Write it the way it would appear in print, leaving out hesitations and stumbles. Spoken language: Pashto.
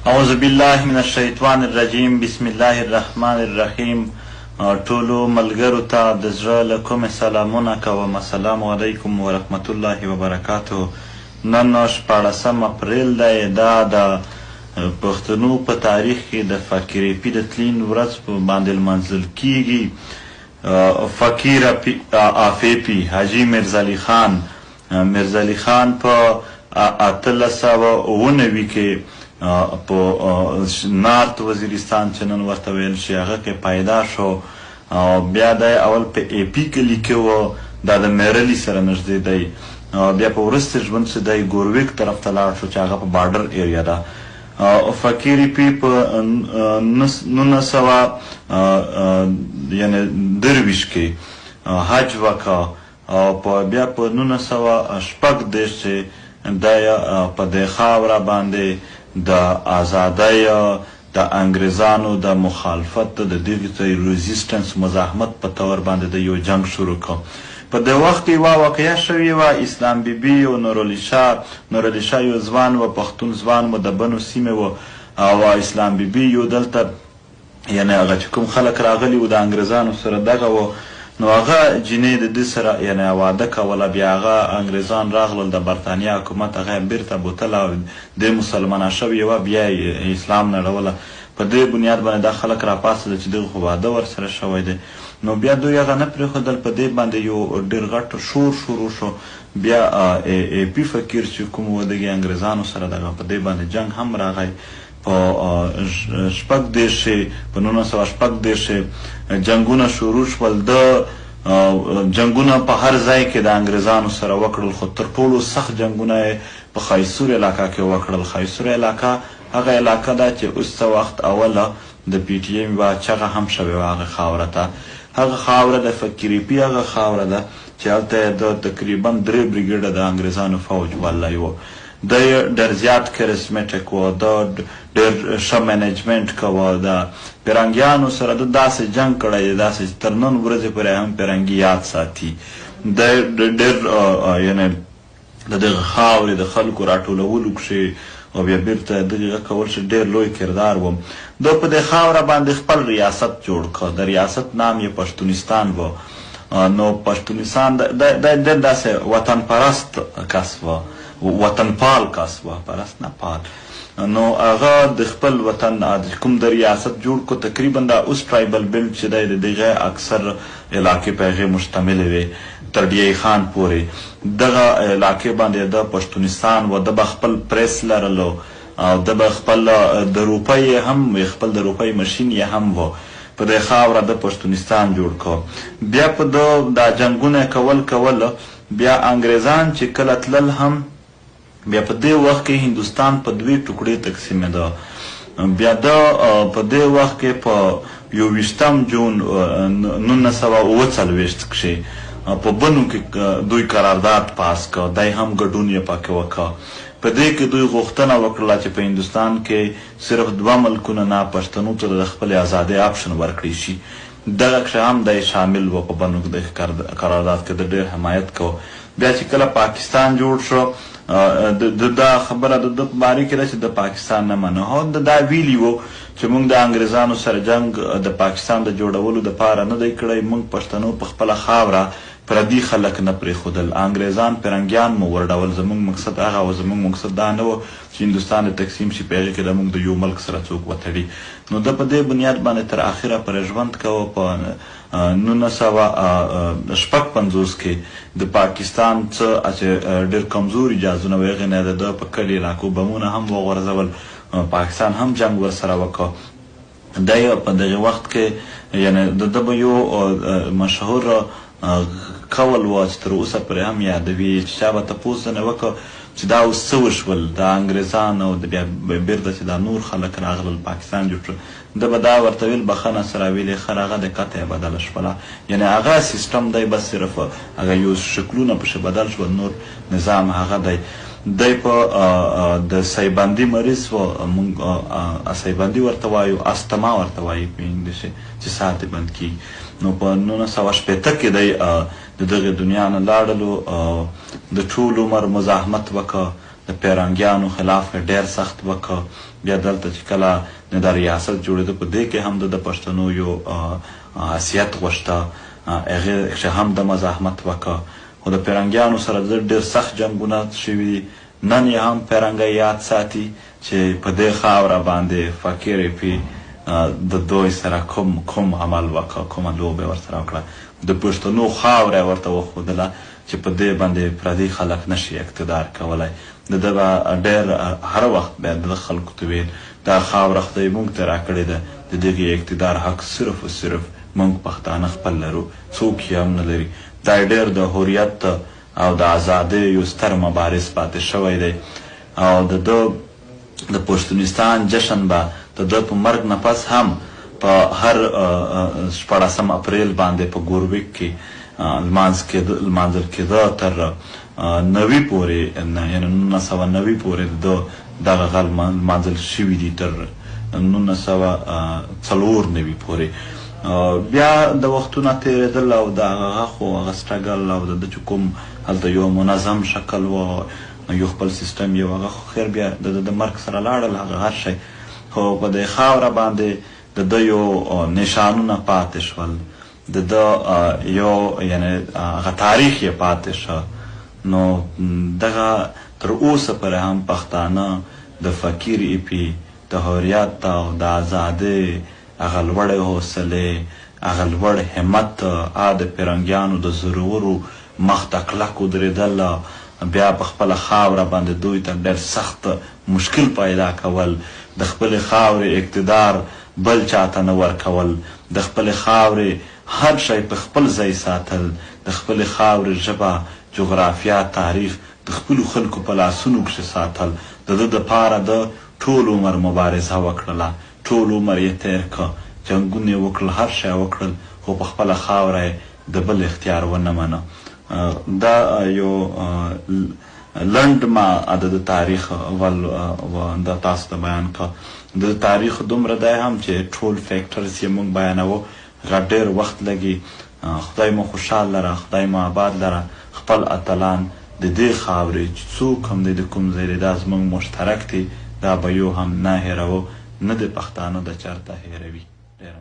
اعوذ بالله من الشیطان الرجیم. بسم الله الرحمن الرحیم. ټولو ملګرو ته د زړه له کومې سلامونه کوم. السلام علیکم ورحمت الله وبرکاتو. نن 14 اپریل دی. دا د پښتنو په تاریخ کې د فقیر اپي د تلین ورځ په باندې لمانځل کیږي. فقیر اپي حاجي میرزالي خان په 1890 کې په نارت وزیرستان چې نن ورته ویل شي هغه کې پیدا شو. بیا د اول په اي پي کې لیکه و، دا د میرلي سره نږدې دی. بیا په وروسته ژوند چې دی ګورویک طرف ته لاړ شو چې هغه په بارډر ایریا ده. فقیر اپي په 1923 کې حج وکړه او بیا په 1936 چې دی په دې خاوره باندې د آزادۍ د انګریزانو د مخالفت د دغې ریزیسټنس مزاحمت په طور باندې د یو جنگ شروع کړ. په دې وخت کې یوه واقعه شوې وه. اسلام بیبي او نورعلي شاه یو ځوان و، پښتون ځوان و، د بنو سیمې و. او اسلام بیبي یو دلته یعنې هغه چې کوم خلک راغلي وو د انګریزانو سره دغه و، نو هغه جینۍ د دې سره یعنې واده کوله. بیا هغه انګریزان راغلل د برطانیا حکومت هغه یې بیرته بوتله او دې مسلمانه شوې وه، بیا یې اسلام نړوله. په دې بنیاد باندې دا خلک راپاڅېدل چې دغه خو واده ورسره شوی دی. نو بیا دوی هغه نه پرېښودل. په دې باندې یو ډېر غټ شور شروع شو. بیا اي پي فقیر چې کوم و دغې انګریزانو سره دغه په دې باندې جنګ هم راغی. په 1936 جنګونه شروع شول. د جنګونه په هر ځای کې د انګریزانو سره وکړل، خو تر ټولو سخت جنګونه یې په خیسور علاقه کې وکړل. خیسور علاقه هغه علاقه ده چې اوس څه وخت اوله د پي ټي ایم یوه چغه هم شوې وه هغه خاوره ته. هغه خاوره د فقیر اپي هغه خاوره ده چې هلته یې د تقریبا 3 بریګیډه د انګریزانو فوج والی و. د ډېر زیات کرسمټک و، د ډېر ښه مینجمنټ کوه. د پیرنګیانو سره د داسې جنګ کړی دی داسې چې تر نن ورځې پورې هم پیرنګي یاد ساتي. د ډېر یعنې د دغه خاورې د خلکو راټولولو کښې او بیا بیرته دغه کول چې ډېر لوی کردار و. د په دې خاوره باندې خپل ریاست جوړ کړ. د ریاست نام یې پښتونستان و. نو پښتونستان د ډېر داسې وطن پرست کس و، وطن پال کس و، پرست نه پال. نو هغه د خپل وطن کوم د ریاست جوړ کو. تقریبا دا اوس ټرایبل بیلټ چې دی د دغه اکثر علاقې په هغې مشتملې وې تر ډیای خان پورې. دغه علاقې باندې د پښتونستان و. د به خپل پریس لرلو او د به خپل د روپۍ هم خپل د روپۍ مشین یې هم و. په دې خاوره د پښتونستان جوړ کړ. بیا په دا جنګونه کول بیا انګریزان چې کله تلل هم بیا په دې وخت کې هندوستان په 2 ټوکړې تقسیمېده. بیا په دې وخت کې په 21 جون 1939 کښې په بنو کې دوی قرارداد پاس کړ. دی هم ګډون یې پکې وکړ. په دې کې دوی غوښتنه وکړله چې په هندوستان کې صرف 2 ملکونه نه پښتنو ته د خپلې ازادۍ آپشن ورکړی شي. دغه کښې هم دی شامل و. په بنو د قرارداد کې د ډېر حمایت کو. بیا چې کله پاکستان جوړ شو دا خبره د باره کې ده چې د پاکستان نه منه. هو دا ویلي و چې موږ د انګریزانو سره جنګ د پاکستان د جوړولو دپاره نه دی کړی. موږ پښتنو په خپله خاوره پردي خلک نه پرېښودل. انګریزان پیرنګیان مو ورډول. زموږ مقصد هغه و، زموږ مقصد دا نه و چې هندوستان د تقسیم شي په هغې کې د موږ د یو ملک سره څوک وتړي. نو ده په دې بنیاد باندې تر اخره پورې ژوند کوه. په 1956 کې د پاکستان څه چې ډېر کمزوري جهازونه و هغې نه د ده په کلي علاقو بمونه هم وغورځول. پاکستان هم جنګ ورسره وکړ. دی په دغه وخت کې یعنې د ده به یو مشهور قول و چې تر اوسه پورې هم یادوي چې چا به تپوس ځنې وکړ چې دا اوس څه وشول د انګریزانو او بیا بیرته چې دا نور خلک راغلل پاکستان جوړ شو. ده به دا ورته ویل بخښنه سره ویلې ښه هغه د قطع یې بدله شوله. یعنې هغه سیسټم دی بس صرف هغه یو شکلونه پسې بدل شول، نور نظام هغه دی. دی په د سایبندي مریض و. موږ سایبندي ورته وایو، استما ورته وایي په انګلیسي چې ساه دې بند کېږي. نو په 1980 کې دی د دغې دنیا نه لاړلو. د ټول عمر مزاحمت وکړه. د د پیرنګیانو خلاف ډېر سخت وکړ. بیا دلته چې کله د ریاست جوړېده په دې کې هم د پښتنو یو حیثیت غوښته، هغې چې هم د مزاحمت وکړه. خو د پیرنګیانو سره ډېر سخت جنګونه شوي دي. نن یې هم پیرنګی یاد ساتي چې په دې خاوره باندې فقیر پی د دوی سره کوم عمل وکړه، کومه لوبه ورسره وکړه. د پښتنو خاوره یې ورته وښودله چې په دې باندې پردي خلک نشي اقتدار کولی. د ده به ډېر هر وخت بیا د خلکو ته ویل دا خاوره خدای موږ ته راکړې ده، د دغې اقتدار حق صرف و صرف موږ پښتانه خپل لرو، څوک یې هم نه لري. دا ډېر د حریت او د ازادۍ یو ستر مبارز پاتې شوی دی. او د ده د پښتونستان جشن به د ده په مرګ نه پس هم په هر 14 اپریل باندې په ګوربک کې لمانځل کېده تر 90 پورې، یعنې 1990 پورې د دغه غل لمانځل شوي دي تر 1994 پورې. بیا د وختونه تېرېدل او د هغه خو هغه سټرګل او د چې کوم هلته یو منظم شکل و، یو خپل سیستم یو، هغه خو خیر بیا د مرګ سره لاړل هغه هر شی. خو په دې خاوره باندې د ده یو نشانونه پاتې شول، د ده یو یعنې هغه تاریخ یې پاتې شه. نو دغه تر اوسه پورې هم پښتانه د فقیر ایپي د حریت او د ازادۍ هغه لوړې حوصلې، هغه لوړ همت، د پیرنګیانو د زورورو مخ ته کلک ودرېدل، بیا په خپله خاوره باندې دوی ته ډېر سخت مشکل پیدا کول، د خپلې خاورې اقتدار بل چاته نه ورکول، د خپلې خاورې هر شی په خپل ځای ساتل، د خپلې خاورې ژبه، جغرافیا، تاریخ د خپلو خلکو په لاسونو کښې ساتل. د ده دپاره د ټول عمر مبارزه وکړله، ټول عمر یې تېر که، جنګونه یې وکړل، هر شی یې وکړل، خو په خپله خاوره یې د بل اختیار ونه منه. دا یو لنډ ما د تاریخ دا تاسو ته بیان که. د تاریخ دومره دی هم چې ټول فیکټرز یې موږ بیانوو، هغه ډېر وخت لګي. خدای مو خوشحال لره، خدای مو آباد لره. خپل اتلان د دې خاورې چې څوک هم دی د کوم ځای دی، دا زموږ مشترک دی، دا به یو هم نه هېروو، نه د پښتانه د چرته هېروي. ډېره